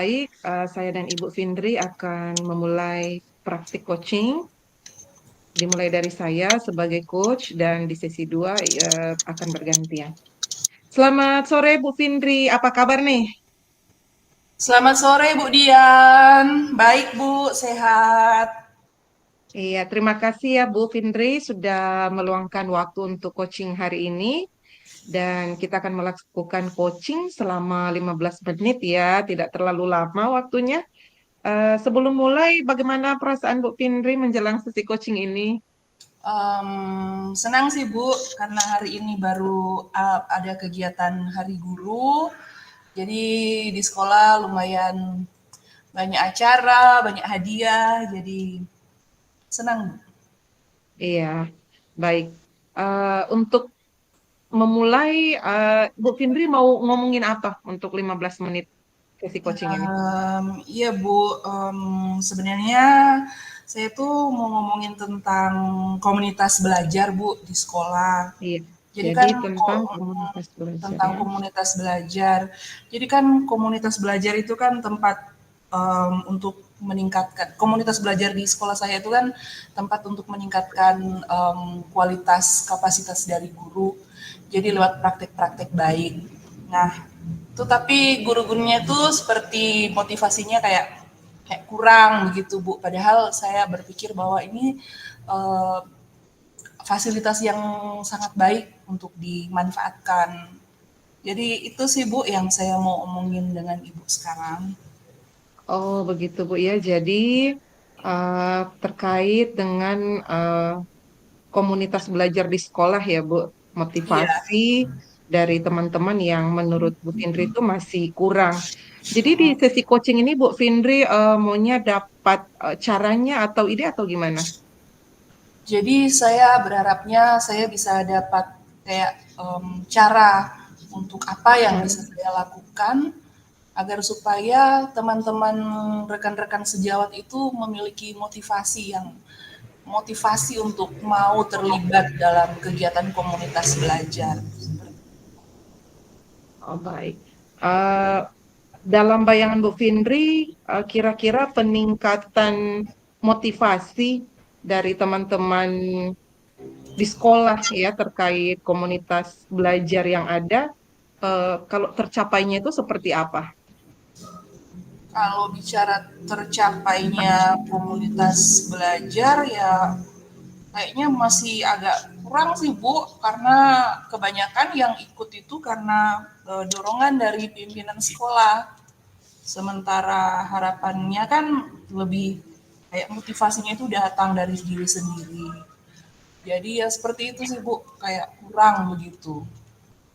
baik, saya dan Ibu Findri akan memulai praktik coaching, dimulai dari saya sebagai coach dan di sesi 2 akan bergantian. Selamat sore Bu Findri, apa kabar nih? Selamat sore Bu Dian, baik Bu, sehat. Iya, terima kasih ya Bu Findri sudah meluangkan waktu untuk coaching hari ini dan kita akan melakukan coaching selama 15 menit ya, tidak terlalu lama waktunya. Sebelum mulai, bagaimana perasaan Bu Findri menjelang sesi coaching ini? Senang sih Bu, karena hari ini baru ada kegiatan Hari Guru, jadi di sekolah lumayan banyak acara, banyak hadiah, jadi senang Bu. Iya, baik. Untuk memulai, Bu Findri mau ngomongin apa untuk 15 menit sesi coaching ini? Iya Bu, sebenarnya saya tuh mau ngomongin tentang komunitas belajar Bu di sekolah. Iya, Jadi jadi kan tentang komunitas belajar tentang ya. komunitas belajar. Jadi kan komunitas belajar itu kan tempat untuk meningkatkan komunitas belajar di sekolah saya itu kan tempat untuk meningkatkan kualitas kapasitas dari guru. Jadi lewat praktek-praktek baik. Nah, itu tapi guru-gurunya tuh seperti motivasinya kayak kayak kurang begitu Bu. Padahal saya berpikir bahwa ini eh, fasilitas yang sangat baik untuk dimanfaatkan. Jadi itu sih Bu yang saya mau omongin dengan Ibu sekarang. Oh, begitu Bu ya. Jadi terkait dengan komunitas belajar di sekolah ya Bu, Iya. motivasi dari teman-teman yang menurut Bu Findri itu masih kurang. Jadi di sesi coaching ini Bu Findri maunya dapat caranya atau ide atau gimana? Jadi saya berharapnya saya bisa dapat kayak cara untuk apa yang Cara. bisa saya lakukan agar supaya teman-teman rekan-rekan sejawat itu memiliki motivasi untuk mau terlibat dalam kegiatan komunitas belajar. Oh, baik. Eh, dalam bayangan Bu Findri, kira-kira peningkatan motivasi dari teman-teman di sekolah ya terkait komunitas belajar yang ada, kalau tercapainya itu seperti apa? Kalau bicara tercapainya komunitas belajar ya kayaknya masih agak kurang sih Bu, karena kebanyakan yang ikut itu karena dorongan dari pimpinan sekolah. Sementara harapannya kan lebih kayak motivasinya itu datang dari diri sendiri. Jadi ya seperti itu sih Bu, kayak kurang begitu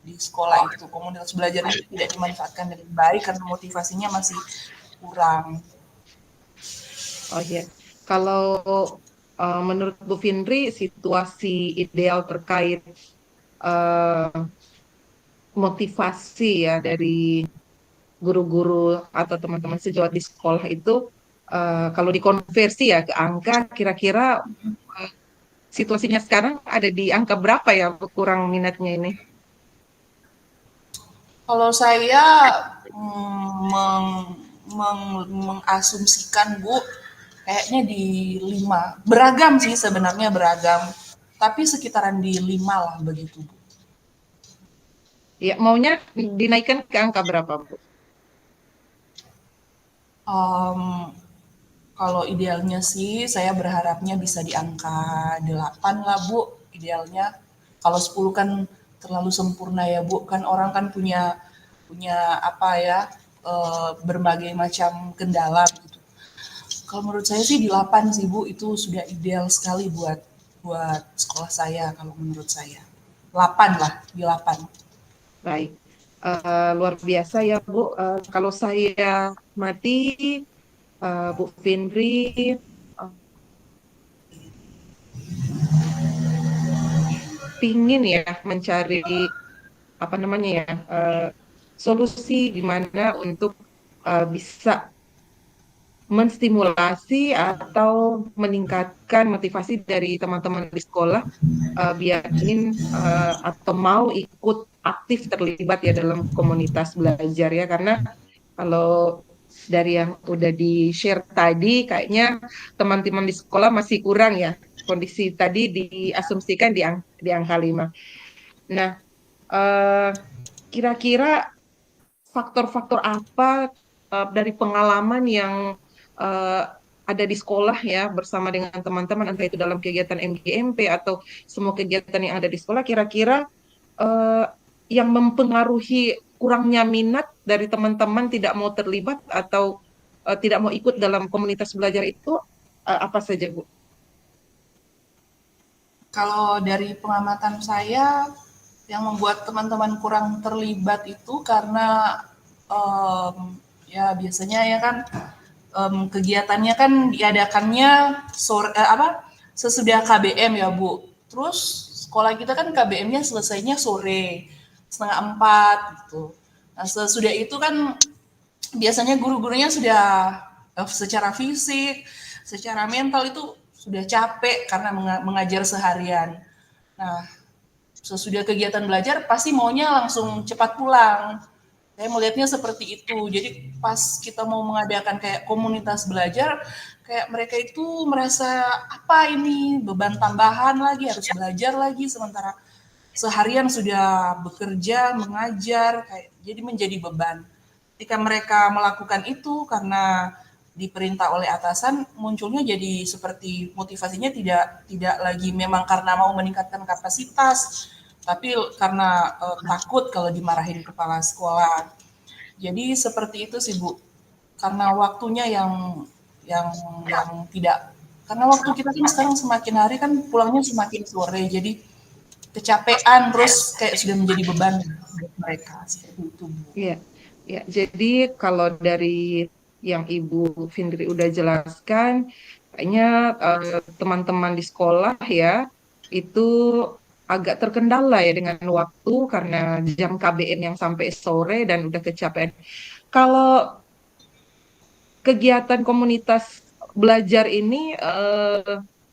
di sekolah itu. Komunitas belajar itu tidak dimanfaatkan dengan baik karena motivasinya masih kurang. Oh ya, kalau menurut Bu Findri, situasi ideal terkait eh, motivasi ya dari guru-guru atau teman-teman sejawat di sekolah itu, kalau dikonversi ya ke angka, kira-kira eh, situasinya sekarang ada di angka berapa ya kurang minatnya ini? Kalau saya meng, mengasumsikan Bu, kayaknya di 5. Beragam sih sebenarnya beragam, tapi sekitaran di 5 lah begitu Bu. Ya, maunya dinaikkan ke angka berapa, Bu? Em, Kalau idealnya sih saya berharapnya bisa di angka 8 lah Bu, idealnya. Kalau 10 kan terlalu sempurna ya Bu, kan orang kan punya punya apa ya, berbagai macam kendala gitu. Kalau menurut saya sih di 8 sih Bu, itu sudah ideal sekali buat buat sekolah saya kalau menurut saya. 8 lah, di 8. Baik. Luar biasa ya, Bu. Kalau saya mati, Bu Findri pingin ya mencari apa namanya ya solusi gimana untuk bisa menstimulasi atau meningkatkan motivasi dari teman-teman di sekolah biar ingin atau mau ikut aktif terlibat ya dalam komunitas belajar ya karena kalau dari yang udah di-share tadi, kayaknya teman-teman di sekolah masih kurang ya. Kondisi tadi diasumsikan di angka 5. Nah, eh, kira-kira faktor-faktor apa dari pengalaman yang eh, ada di sekolah ya bersama dengan teman-teman, entah itu dalam kegiatan MGMP atau semua kegiatan yang ada di sekolah, kira-kira eh, yang mempengaruhi kurangnya minat dari teman-teman tidak mau terlibat atau tidak mau ikut dalam komunitas belajar itu apa saja, Bu? Kalau dari pengamatan saya, yang membuat teman-teman kurang terlibat itu karena ya biasanya ya kan kegiatannya kan diadakannya sore apa sesudah KBM ya Bu. Terus sekolah kita kan KBM-nya selesainya sore 3:30 gitu. Nah sesudah itu kan biasanya guru-gurunya sudah secara fisik, secara mental itu sudah capek karena mengajar seharian. Nah, sesudah kegiatan belajar pasti maunya langsung cepat pulang. Saya melihatnya seperti itu. Jadi pas kita mau mengadakan kayak komunitas belajar, kayak mereka itu merasa apa ini beban tambahan lagi, harus belajar lagi sementara seharian sudah bekerja, mengajar, kayak jadi menjadi beban. Ketika mereka melakukan itu karena diperintah oleh atasan, munculnya jadi seperti motivasinya tidak lagi memang karena mau meningkatkan kapasitas, tapi karena takut kalau dimarahin kepala sekolah. Jadi seperti itu sih Bu. Karena waktunya yang yang tidak karena waktu kita kan sekarang semakin hari kan pulangnya semakin sore, jadi kecapean terus kayak sudah menjadi beban buat mereka seperti itu Bu. Iya, ya. Jadi kalau dari yang Ibu Findri udah jelaskan, kayaknya teman-teman di sekolah ya itu agak terkendala ya dengan waktu karena jam KBM yang sampai sore dan udah kecapean. Kalau kegiatan komunitas belajar ini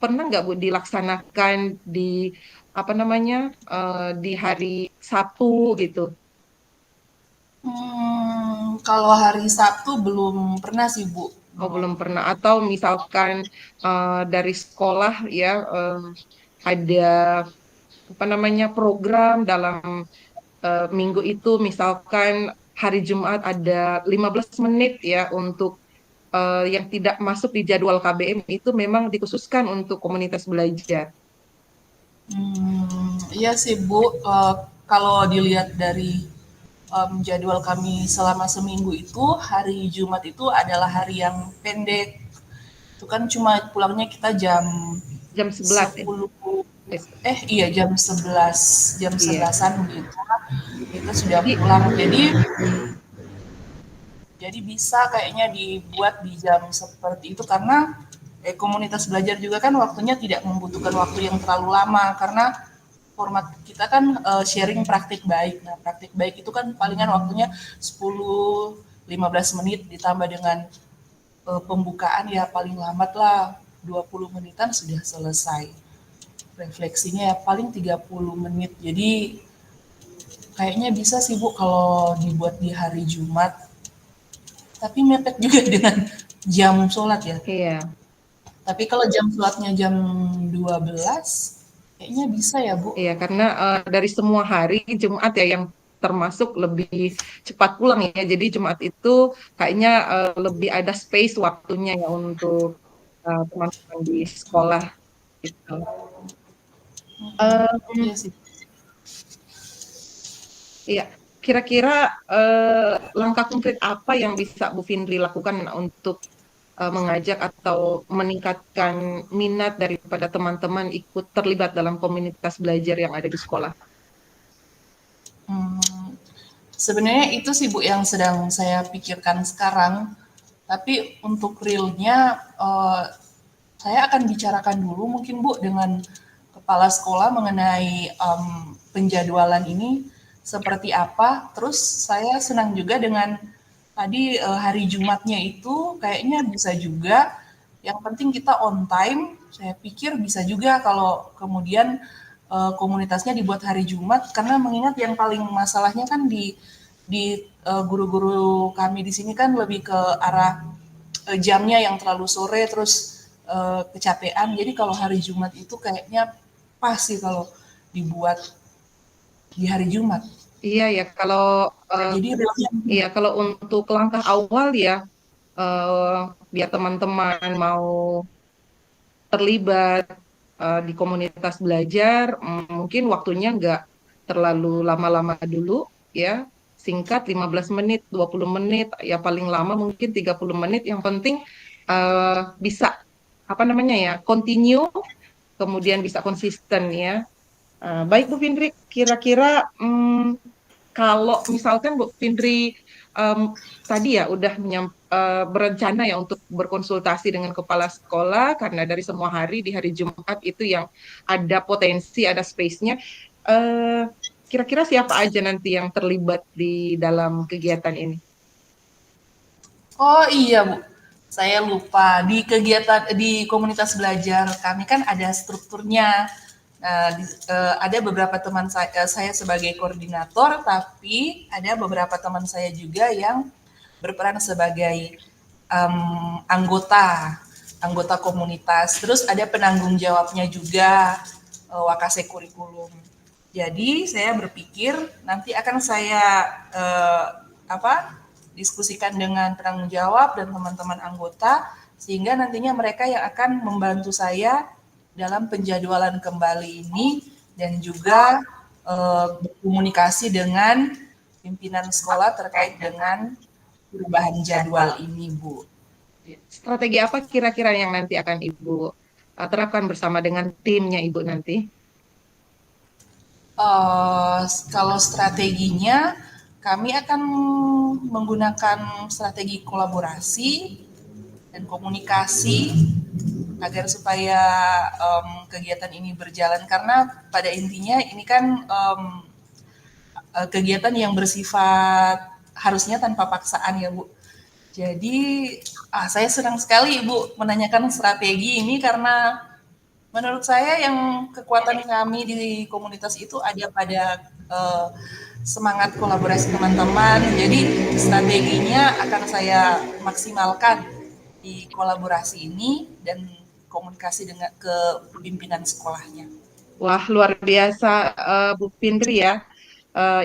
pernah nggak Bu dilaksanakan di apa namanya di hari Sabtu gitu? Kalau hari Sabtu belum pernah sih Bu, Oh, belum. belum pernah. Atau misalkan dari sekolah ya ada apa namanya program dalam minggu itu, misalkan hari Jumat ada 15 menit ya untuk yang tidak masuk di jadwal KBM itu memang dikhususkan untuk komunitas belajar. Iya sih Bu, kalau dilihat dari jadwal kami selama seminggu itu, hari Jumat itu adalah hari yang pendek. Itu kan cuma pulangnya kita jam Jam 11 ya. 10 Yes. iya jam Iya. 11-an gitu. Kita sudah Jadi pulang. Jadi bisa kayaknya dibuat di jam seperti itu karena komunitas belajar juga kan waktunya tidak membutuhkan waktu yang terlalu lama karena format kita kan sharing praktik baik. Nah, praktik baik itu kan palingan waktunya 10-15 menit ditambah dengan pembukaan ya paling lambat lah 20 menitan sudah selesai. Refleksinya ya paling 30 menit. Jadi kayaknya bisa sih Bu kalau dibuat di hari Jumat. Tapi mepet juga dengan jam sholat ya. iya. Tapi kalau jam sholatnya jam 12, kayaknya bisa ya Bu. Iya, karena dari semua hari Jumat ya yang termasuk lebih cepat pulang ya. Jadi Jumat itu kayaknya lebih ada space waktunya ya untuk teman-teman di sekolah gitu. Eh, Iya sih. iya, kira-kira langkah konkret apa yang bisa Bu Findri lakukan untuk mengajak atau meningkatkan minat daripada teman-teman ikut terlibat dalam komunitas belajar yang ada di sekolah? Hmm, sebenarnya itu sih Bu yang sedang saya pikirkan sekarang. Tapi untuk realnya saya akan bicarakan dulu mungkin Bu dengan kepala sekolah mengenai penjadwalan ini seperti apa. Terus saya senang juga dengan tadi hari Jumatnya itu kayaknya bisa juga. Yang penting kita on time. Saya pikir bisa juga kalau kemudian komunitasnya dibuat hari Jumat karena mengingat yang paling masalahnya kan di di guru-guru kami di sini kan lebih ke arah jamnya yang terlalu sore terus kecapean. Jadi kalau hari Jumat itu kayaknya pas sih kalau dibuat di hari Jumat. Iya ya, kalau Ya, eh, jadi relevan. iya kalau untuk langkah awal ya, eh, biar teman-teman mau terlibat di komunitas belajar, mungkin waktunya nggak terlalu lama-lama dulu ya, singkat 15 menit, 20 menit, ya paling lama mungkin 30 menit, yang penting bisa apa namanya ya, continue, kemudian bisa konsisten ya. Baik Bu Findri, kira-kira kalau misalkan Bu Findri em, tadi ya udah berencana ya untuk berkonsultasi dengan kepala sekolah karena dari semua hari di hari Jumat itu yang ada potensi, ada space-nya. Eh, Kira-kira siapa aja nanti yang terlibat di dalam kegiatan ini? Oh iya Bu, saya lupa di kegiatan di komunitas belajar kami kan ada strukturnya. Nah, ada beberapa teman saya sebagai koordinator, tapi ada beberapa teman saya juga yang berperan sebagai anggota anggota komunitas. Terus ada penanggung jawabnya juga, Wakase Kurikulum. Jadi saya berpikir nanti akan saya apa diskusikan dengan penanggung jawab dan teman-teman anggota sehingga nantinya mereka yang akan membantu saya dalam penjadwalan kembali ini dan juga berkomunikasi dengan pimpinan sekolah terkait dengan perubahan jadwal ini, Bu. Strategi apa kira-kira yang nanti akan Ibu terapkan bersama dengan timnya Ibu nanti? Kalau strateginya, kami akan menggunakan strategi kolaborasi dan komunikasi agar supaya kegiatan ini berjalan karena pada intinya ini kan kegiatan yang bersifat harusnya tanpa paksaan ya Bu. Jadi saya senang sekali Ibu menanyakan strategi ini karena menurut saya yang kekuatan kami di komunitas itu ada pada semangat kolaborasi teman-teman. Jadi strateginya akan saya maksimalkan di kolaborasi ini dan komunikasi dengan ke pimpinan sekolahnya. Wah, luar biasa Bu Findri ya.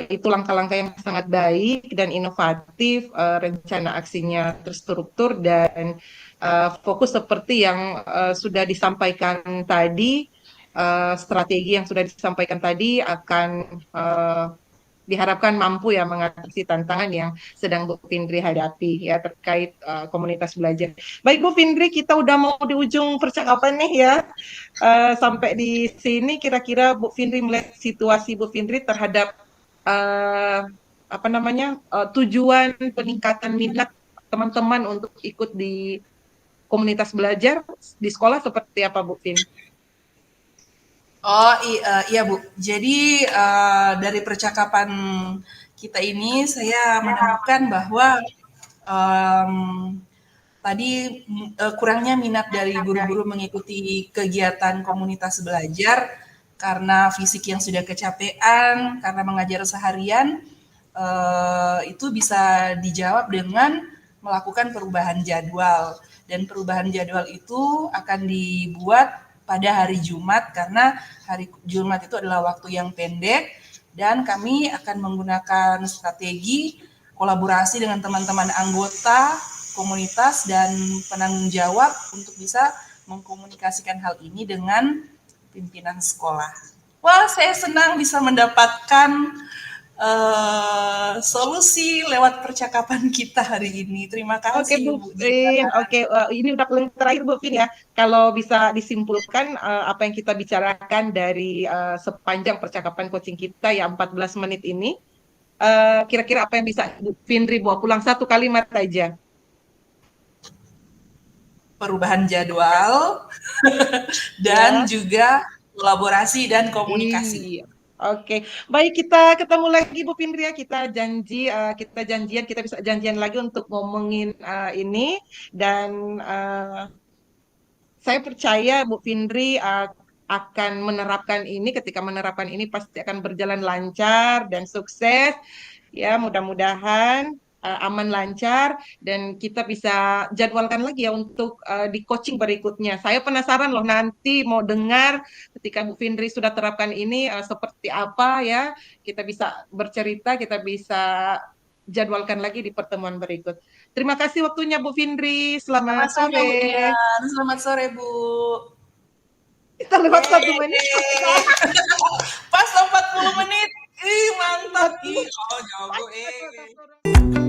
Itu langkah-langkah yang sangat baik dan inovatif, rencana aksinya terstruktur dan fokus seperti yang sudah disampaikan tadi, strategi yang sudah disampaikan tadi akan eh, diharapkan mampu ya mengatasi tantangan yang sedang Bu Findri hadapi ya terkait komunitas belajar. Baik Bu Findri, kita udah mau di ujung percakapan nih ya. Sampai di sini kira-kira Bu Findri melihat situasi Bu Findri terhadap uh, apa namanya tujuan peningkatan minat teman-teman untuk ikut di komunitas belajar di sekolah seperti apa Bu Fin? Oh iya Bu. Jadi dari percakapan kita ini saya menemukan bahwa em, tadi kurangnya minat dari guru-guru mengikuti kegiatan komunitas belajar karena fisik yang sudah kecapean, karena mengajar seharian, itu bisa dijawab dengan melakukan perubahan jadwal. Dan perubahan jadwal itu akan dibuat pada hari Jumat karena hari Jumat itu adalah waktu yang pendek dan kami akan menggunakan strategi kolaborasi dengan teman-teman anggota komunitas dan penanggung jawab untuk bisa mengkomunikasikan hal ini dengan pimpinan sekolah. Wah, saya senang bisa mendapatkan solusi lewat percakapan kita hari ini. Terima Oke Bu kasih, Bu Dina. Fin, oke ini udah paling terakhir Bu Fin ya. Kalau bisa disimpulkan apa yang kita bicarakan dari sepanjang percakapan coaching kita ya 14 menit ini, kira-kira apa yang bisa Bu Findri bawa pulang satu kalimat aja? Perubahan jadwal dan Ya. juga kolaborasi dan komunikasi. Iya. Oke, baik kita ketemu lagi Bu Findri ya. Kita janji, kita janjian, kita bisa janjian lagi untuk ngomongin ini dan saya percaya Bu Findri akan menerapkan ini. Ketika menerapkan ini pasti akan berjalan lancar dan sukses. Ya, mudah-mudahan aman lancar dan kita bisa jadwalkan lagi ya untuk di coaching berikutnya. Saya penasaran loh nanti mau dengar ketika Bu Findri sudah terapkan ini seperti apa ya. Kita bisa bercerita, kita bisa jadwalkan lagi di pertemuan berikut. Terima kasih waktunya Bu Findri. Selamat Sama-sama Bu sore. Dian, selamat sore Bu. Kita lewat 1 menit. Yeay. Pas 40 menit. Ih, mantap. Ih, oh jago. Pas.